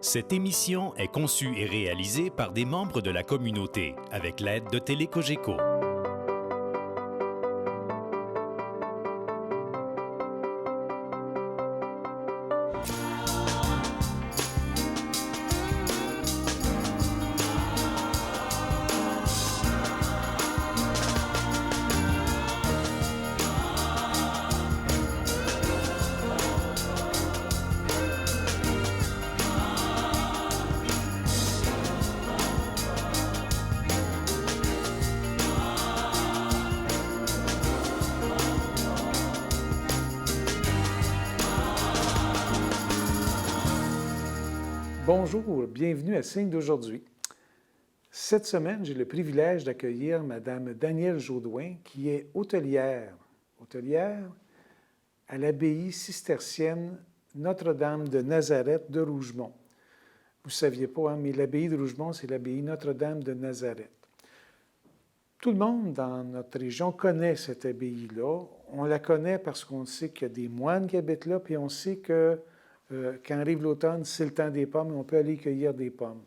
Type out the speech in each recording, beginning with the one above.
Cette émission est conçue et réalisée par des membres de la communauté avec l'aide de Télé-Cogeco. Bonjour, bienvenue à Signe d'aujourd'hui. Cette semaine, j'ai le privilège d'accueillir Mme Danielle Jaudoin, qui est hôtelière à l'abbaye cistercienne Notre-Dame de Nazareth de Rougemont. Vous ne saviez pas, hein, mais l'abbaye de Rougemont, c'est l'abbaye Notre-Dame de Nazareth. Tout le monde dans notre région connaît cette abbaye-là. On la connaît parce qu'on sait qu'il y a des moines qui habitent là, puis on sait que quand arrive l'automne, c'est le temps des pommes et on peut aller cueillir des pommes.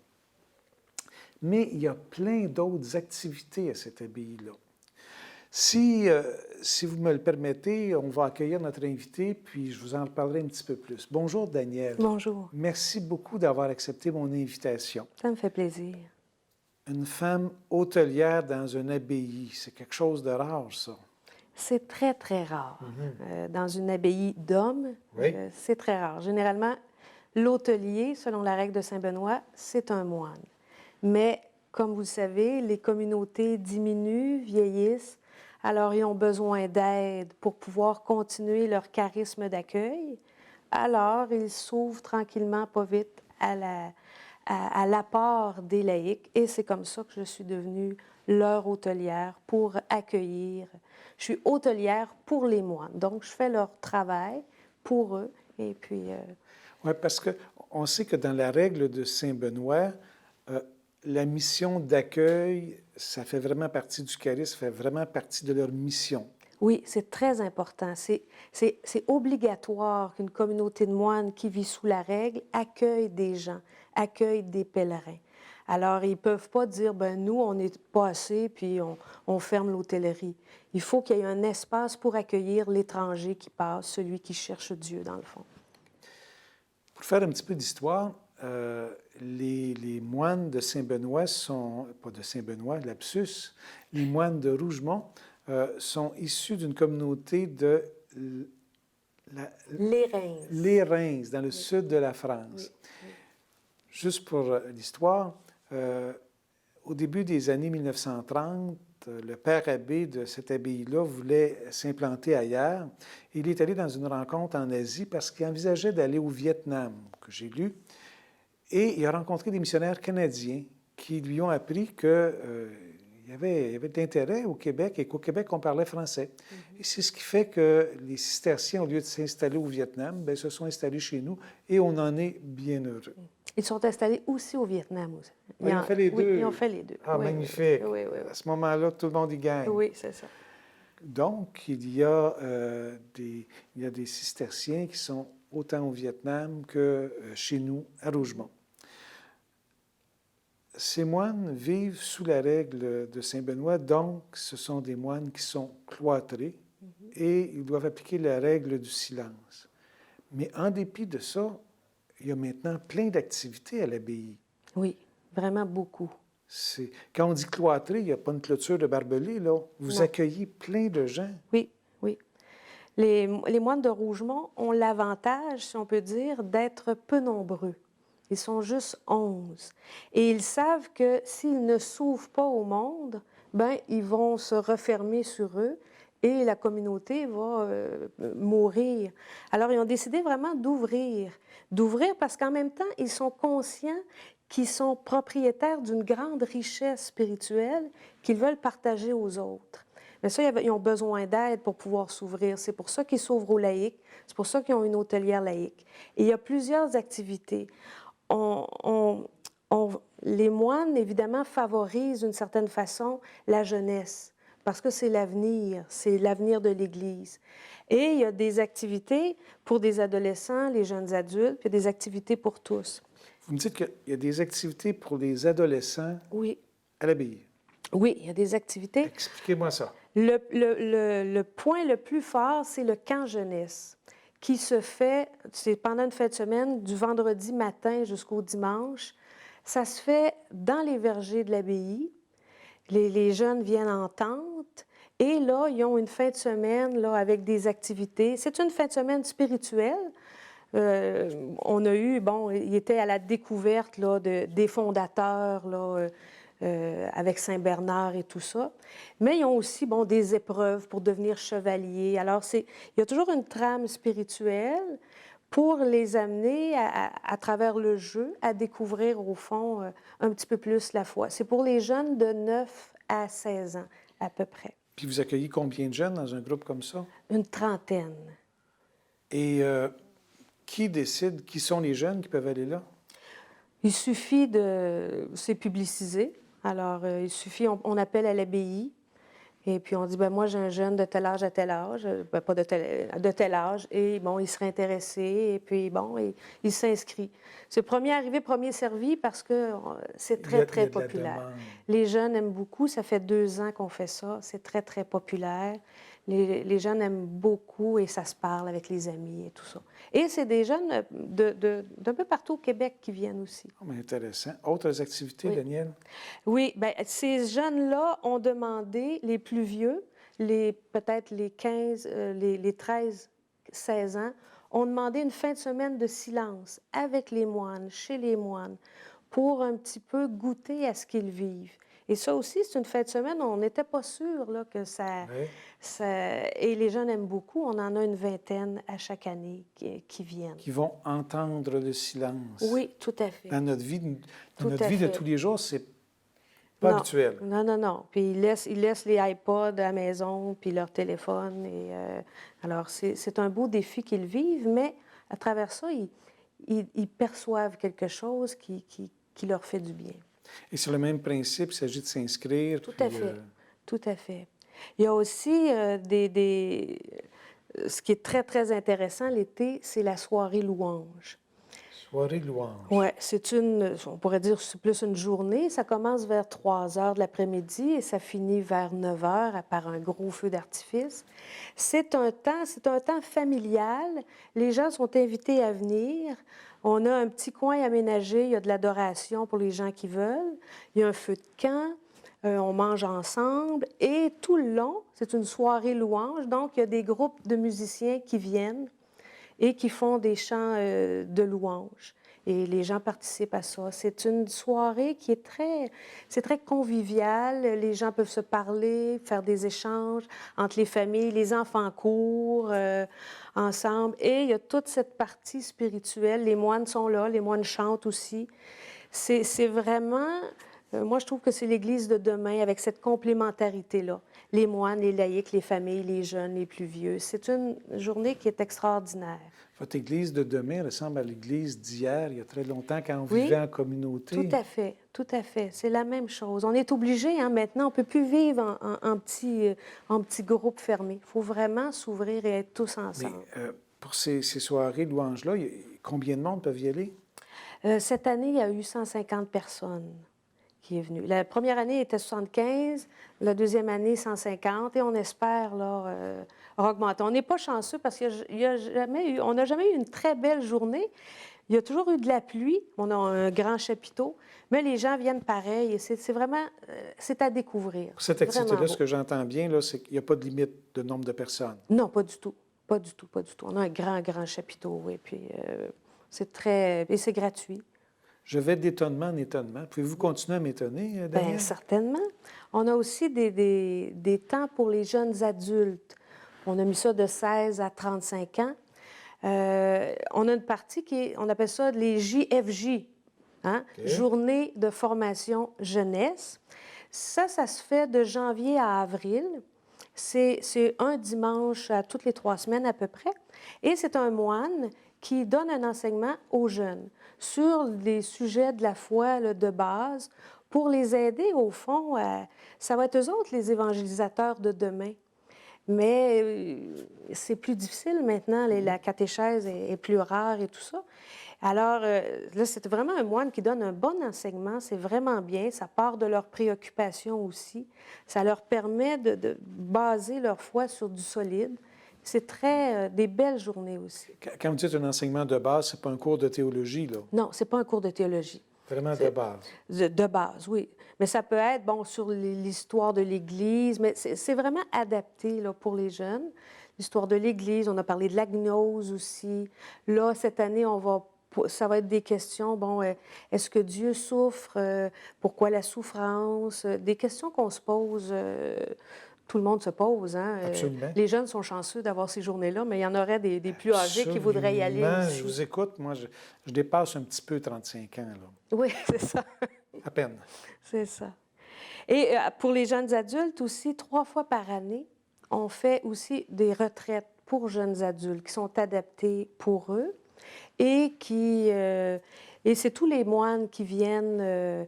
Mais il y a plein d'autres activités à cette abbaye-là. Si vous me le permettez, on va accueillir notre invité, puis je vous en reparlerai un petit peu plus. Bonjour, Danielle. Bonjour. Merci beaucoup d'avoir accepté mon invitation. Ça me fait plaisir. Une femme hôtelière dans une abbaye, c'est quelque chose de rare, ça. C'est très, très rare. Dans une abbaye d'hommes, Oui. c'est très rare. Généralement, l'hôtelier, selon la règle de Saint-Benoît, c'est un moine. Mais, comme vous le savez, les communautés diminuent, vieillissent, alors ils ont besoin d'aide pour pouvoir continuer leur charisme d'accueil. Alors, ils s'ouvrent tranquillement, pas vite, à l'apport des laïcs. Et c'est comme ça que je suis devenue leur hôtelière pour accueillir. Je suis hôtelière pour les moines. Donc, je fais leur travail pour eux. Et puis... Oui, parce qu'on sait que dans la règle de Saint-Benoît, la mission d'accueil, ça fait vraiment partie du charisme, ça fait vraiment partie de leur mission. Oui, c'est très important. C'est obligatoire qu'une communauté de moines qui vit sous la règle accueille des gens, accueille des pèlerins. Alors, ils ne peuvent pas dire, ben nous, on n'est pas assez, puis on ferme l'hôtellerie. Il faut qu'il y ait un espace pour accueillir l'étranger qui passe, celui qui cherche Dieu, dans le fond. Pour faire un petit peu d'histoire, les moines de Saint-Benoît sont, pas de Saint-Benoît, lapsus, les moines de Rougemont sont issus d'une communauté de Les Reims, dans le sud de la France. Oui. Juste pour l'histoire, au début des années 1930, le père abbé de cette abbaye-là voulait s'implanter ailleurs. Il est allé dans une rencontre en Asie parce qu'il envisageait d'aller au Vietnam, que j'ai lu, et il a rencontré des missionnaires canadiens qui lui ont appris qu'il y avait de l'intérêt au Québec et qu'au Québec, on parlait français. Et c'est ce qui fait que les cisterciens, au lieu de s'installer au Vietnam, bien, se sont installés chez nous et on en est bien heureux. Ils sont installés aussi au Vietnam. Aussi. Ils ont fait les deux? Oui, ils ont fait les deux. Ah, oui, magnifique. Oui, oui, oui. À ce moment-là, tout le monde y gagne. Oui, c'est ça. Donc, il y a des cisterciens qui sont autant au Vietnam que chez nous, à Rougemont. Ces moines vivent sous la règle de Saint-Benoît, donc ce sont des moines qui sont cloîtrés et ils doivent appliquer la règle du silence. Mais en dépit de ça, il y a maintenant plein d'activités à l'abbaye. Oui, vraiment beaucoup. Quand on dit cloîtré, il n'y a pas une clôture de barbelés, là. Vous accueillez plein de gens. Oui, oui. Les moines de Rougemont ont l'avantage, si on peut dire, d'être peu nombreux. Ils sont juste 11. Et ils savent que s'ils ne s'ouvrent pas au monde, ben ils vont se refermer sur eux et la communauté va mourir. Alors, ils ont décidé vraiment d'ouvrir. D'ouvrir parce qu'en même temps, ils sont conscients qu'ils sont propriétaires d'une grande richesse spirituelle qu'ils veulent partager aux autres. Mais ça, ils ont besoin d'aide pour pouvoir s'ouvrir. C'est pour ça qu'ils s'ouvrent aux laïcs. C'est pour ça qu'ils ont une hôtelière laïque. Et il y a plusieurs activités. Les moines, évidemment, favorisent d'une certaine façon la jeunesse, parce que c'est l'avenir de l'Église. Et il y a des activités pour des adolescents, les jeunes adultes, puis des activités pour tous. Vous me dites qu'il y a des activités pour les adolescents Oui. à l'abbaye. Oui, il y a des activités. Expliquez-moi ça. Le point le plus fort, c'est le camp jeunesse, qui se fait, c'est pendant une fête de semaine, du vendredi matin jusqu'au dimanche. Ça se fait dans les vergers de l'abbaye. Les jeunes viennent en tente. Et là, ils ont une fin de semaine là, avec des activités. C'est une fin de semaine spirituelle. On a eu, bon, il était à la découverte là, des fondateurs, là, avec Saint-Bernard et tout ça. Mais ils ont aussi, bon, des épreuves pour devenir chevalier. Alors, il y a toujours une trame spirituelle pour les amener, à travers le jeu, à découvrir, au fond, un petit peu plus la foi. C'est pour les jeunes de 9 à 16 ans, à peu près. Puis vous accueillez combien de jeunes dans un groupe comme ça? Une trentaine. Et qui décide, qui sont les jeunes qui peuvent aller là? Il suffit de... C'est publicisé. Alors, il suffit, on appelle à l'abbaye, et puis on dit, ben moi, j'ai un jeune de tel âge à tel âge, ben, pas de tel âge, et bon, il serait intéressé, et puis bon, il s'inscrit. C'est premier arrivé, premier servi, parce que c'est très, très populaire. Les jeunes aiment beaucoup, ça fait 2 ans qu'on fait ça, c'est très, très populaire. Les jeunes aiment beaucoup et ça se parle avec les amis et tout ça. Et c'est des jeunes d'un peu partout au Québec qui viennent aussi. Oh, mais intéressant. Autres activités, Oui. Daniel? Oui, bien, ces jeunes-là ont demandé, les plus vieux, peut-être les 15, les 13, 16 ans, ont demandé une fin de semaine de silence avec les moines, chez les moines, pour un petit peu goûter à ce qu'ils vivent. Et ça aussi, c'est une fin de semaine, on n'était pas sûr là, que ça... Et les jeunes aiment beaucoup. On en a une vingtaine à chaque année qui viennent. Qui vont entendre le silence. Oui, tout à fait. Dans notre vie, de tous les jours, c'est pas habituel. Non, non, non. Puis ils laissent les iPods à la maison, puis leur téléphone. Et, alors, c'est un beau défi qu'ils vivent, mais à travers ça, ils perçoivent quelque chose qui leur fait du bien. Et sur le même principe, il s'agit de s'inscrire. Tout à fait. Tout à fait. Il y a aussi ce qui est très, très intéressant l'été, c'est la soirée louange. Soirée louange. Oui, on pourrait dire, c'est plus une journée. Ça commence vers 3 heures de l'après-midi et ça finit vers 9 heures par un gros feu d'artifice. C'est un temps familial. Les gens sont invités à venir. On a un petit coin aménagé. Il y a de l'adoration pour les gens qui veulent. Il y a un feu de camp. On mange ensemble et tout le long, c'est une soirée louange. Donc, il y a des groupes de musiciens qui viennent et qui font des chants de louange. Et les gens participent à ça. C'est une soirée qui est très conviviale. Les gens peuvent se parler, faire des échanges entre les familles. Les enfants courent ensemble. Et il y a toute cette partie spirituelle. Les moines sont là, les moines chantent aussi. C'est vraiment... moi, je trouve que c'est l'Église de demain avec cette complémentarité-là. Les moines, les laïcs, les familles, les jeunes, les plus vieux. C'est une journée qui est extraordinaire. Votre Église de demain ressemble à l'Église d'hier, il y a très longtemps, quand on vivait en communauté. Tout à fait, tout à fait. C'est la même chose. On est obligé, maintenant, on ne peut plus vivre en petit groupe fermé. Il faut vraiment s'ouvrir et être tous ensemble. Mais pour ces soirées louanges-là, combien de monde peuvent y aller? Cette année, il y a eu 150 personnes qui est venue. La première année était 75, la deuxième année 150, et on espère là, augmenter. On n'est pas chanceux parce qu'on n'a jamais eu une très belle journée. Il y a toujours eu de la pluie, on a un grand chapiteau, mais les gens viennent pareil, et c'est vraiment, c'est à découvrir. Pour cette activité-là, ce que j'entends bien, là, c'est qu'il n'y a pas de limite de nombre de personnes. Non, pas du tout. Pas du tout, pas du tout. On a un grand, grand chapiteau, oui, puis c'est très... Et c'est gratuit. Je vais d'étonnement en étonnement. Pouvez-vous continuer à m'étonner, Daniel? Bien, certainement. On a aussi des temps pour les jeunes adultes. On a mis ça de 16 à 35 ans. On a une partie on appelle ça les JFJ, hein? Okay. Journée de formation jeunesse. Ça se fait de janvier à avril. C'est un dimanche à toutes les 3 semaines à peu près. Et c'est un moine qui donne un enseignement aux jeunes sur les sujets de la foi là, de base pour les aider, au fond, ça va être eux autres les évangélisateurs de demain. Mais c'est plus difficile maintenant, la catéchèse est plus rare et tout ça. Alors, là, c'est vraiment un moine qui donne un bon enseignement, c'est vraiment bien, ça part de leurs préoccupations aussi, ça leur permet de baser leur foi sur du solide. C'est des belles journées aussi. Quand vous dites un enseignement de base, c'est pas un cours de théologie, là? Non, c'est pas un cours de théologie. Vraiment de base. De base, oui. Mais ça peut être, bon, sur l'histoire de l'Église, mais c'est vraiment adapté là, pour les jeunes. L'histoire de l'Église, on a parlé de la gnose aussi. Là, cette année, ça va être des questions, bon, est-ce que Dieu souffre? Pourquoi la souffrance? Des questions qu'on se pose, tout le monde se pose. Hein? Absolument. Les jeunes sont chanceux d'avoir ces journées-là, mais il y en aurait des plus âgés qui voudraient y aller aussi. Je vous écoute, moi, je dépasse un petit peu 35 ans, là. Oui, c'est ça. À peine. C'est ça. Et pour les jeunes adultes aussi, 3 fois par année, on fait aussi des retraites pour jeunes adultes qui sont adaptées pour eux et et c'est tous les moines qui viennent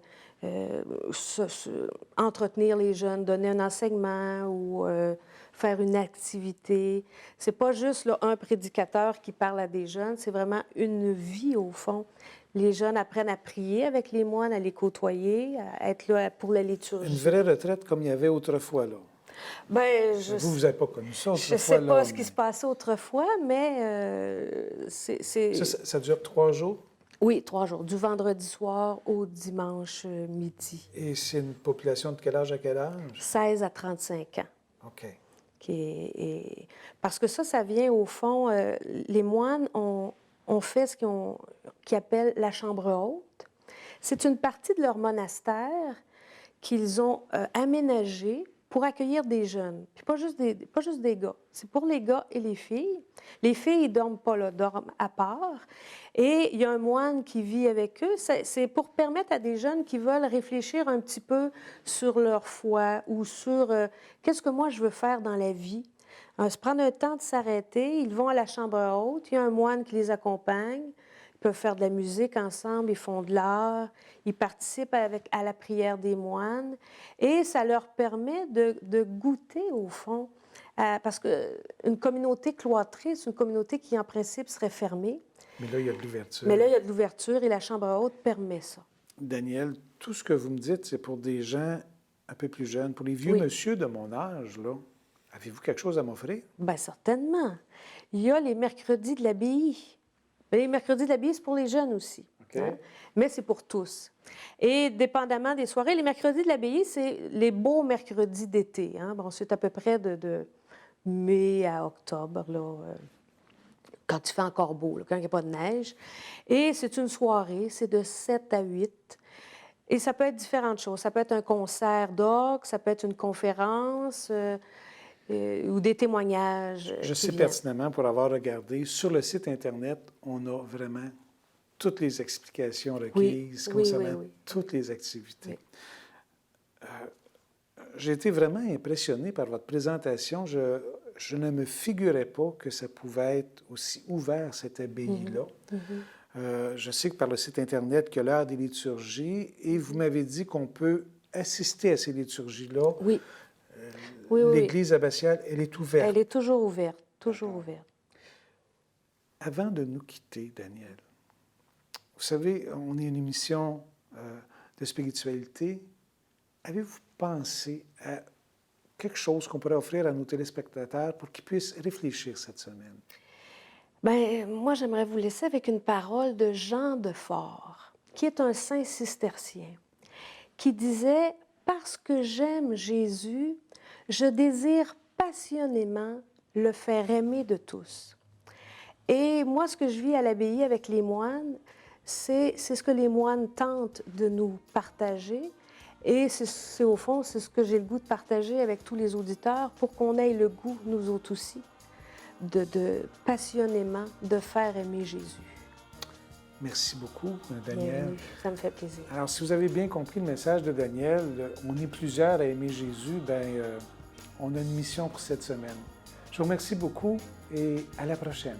entretenir les jeunes, donner un enseignement ou faire une activité. C'est pas juste là, un prédicateur qui parle à des jeunes, c'est vraiment une vie au fond. Les jeunes apprennent à prier avec les moines, à les côtoyer, à être là pour la liturgie. Une vraie retraite comme il y avait autrefois, là. Bien, vous n'avez pas connu ça autrefois, je ne sais pas là, ce qui se passait autrefois, mais Ça dure 3 jours? Oui, 3 jours, du vendredi soir au dimanche midi. Et c'est une population de quel âge à quel âge? 16 à 35 ans. OK. Parce que ça vient au fond, les moines ont fait ce qu'ils appellent la chambre haute. C'est une partie de leur monastère qu'ils ont aménagée pour accueillir des jeunes. Puis pas juste des gars. C'est pour les gars et les filles. Les filles ne dorment pas là, dorment à part. Et il y a un moine qui vit avec eux. C'est pour permettre à des jeunes qui veulent réfléchir un petit peu sur leur foi ou sur qu'est-ce que moi je veux faire dans la vie. Se prendre un temps de s'arrêter. Ils vont à la chambre haute. Il y a un moine qui les accompagne. Ils peuvent faire de la musique ensemble, ils font de l'art, ils participent à la prière des moines et ça leur permet de goûter, au fond, parce qu'une communauté cloîtrée, c'est une communauté qui, en principe, serait fermée. Mais là, il y a de l'ouverture. Mais là, il y a de l'ouverture et la chambre haute permet ça. Daniel, tout ce que vous me dites, c'est pour des gens un peu plus jeunes. Pour les vieux monsieur de mon âge, là, avez-vous quelque chose à m'offrir? Bien, certainement. Il y a les mercredis de l'abbaye. Les mercredis de l'abbaye, c'est pour les jeunes aussi. Okay. Hein? Mais c'est pour tous. Et dépendamment des soirées, les mercredis de l'abbaye, c'est les beaux mercredis d'été. Hein? Bon, c'est à peu près de mai à octobre, là, quand il fait encore beau, là, quand il n'y a pas de neige. Et c'est une soirée, c'est de 7 à 8. Et ça peut être différentes choses. Ça peut être un concert d'orgue, ça peut être une conférence... ou des témoignages. Je sais pertinemment, pour avoir regardé, sur le site Internet, on a vraiment toutes les explications requises concernant toutes les activités. Oui. J'ai été vraiment impressionné par votre présentation. Je ne me figurais pas que ça pouvait être aussi ouvert, cette abbaye-là. Je sais que par le site Internet, qu'il y a l'heure des liturgies, et vous m'avez dit qu'on peut assister à ces liturgies-là. Oui. L'Église abbatiale, elle est ouverte. Elle est toujours ouverte, toujours ouverte. Avant de nous quitter, Daniel, vous savez, on est une émission de spiritualité. Avez-vous pensé à quelque chose qu'on pourrait offrir à nos téléspectateurs pour qu'ils puissent réfléchir cette semaine? Bien, moi, j'aimerais vous laisser avec une parole de Jean de Fort, qui est un saint cistercien, qui disait « Parce que j'aime Jésus, je désire passionnément le faire aimer de tous. » Et moi, ce que je vis à l'abbaye avec les moines, c'est ce que les moines tentent de nous partager. Et c'est au fond, c'est ce que j'ai le goût de partager avec tous les auditeurs pour qu'on ait le goût, nous autres aussi, de passionnément de faire aimer Jésus. Merci beaucoup, Daniel. Oui, ça me fait plaisir. Alors, si vous avez bien compris le message de Daniel, on est plusieurs à aimer Jésus, on a une mission pour cette semaine. Je vous remercie beaucoup et à la prochaine.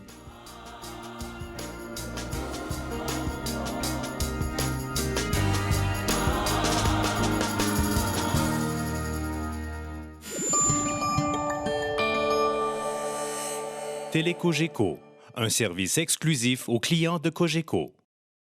Télé Cogeco, un service exclusif aux clients de Cogeco.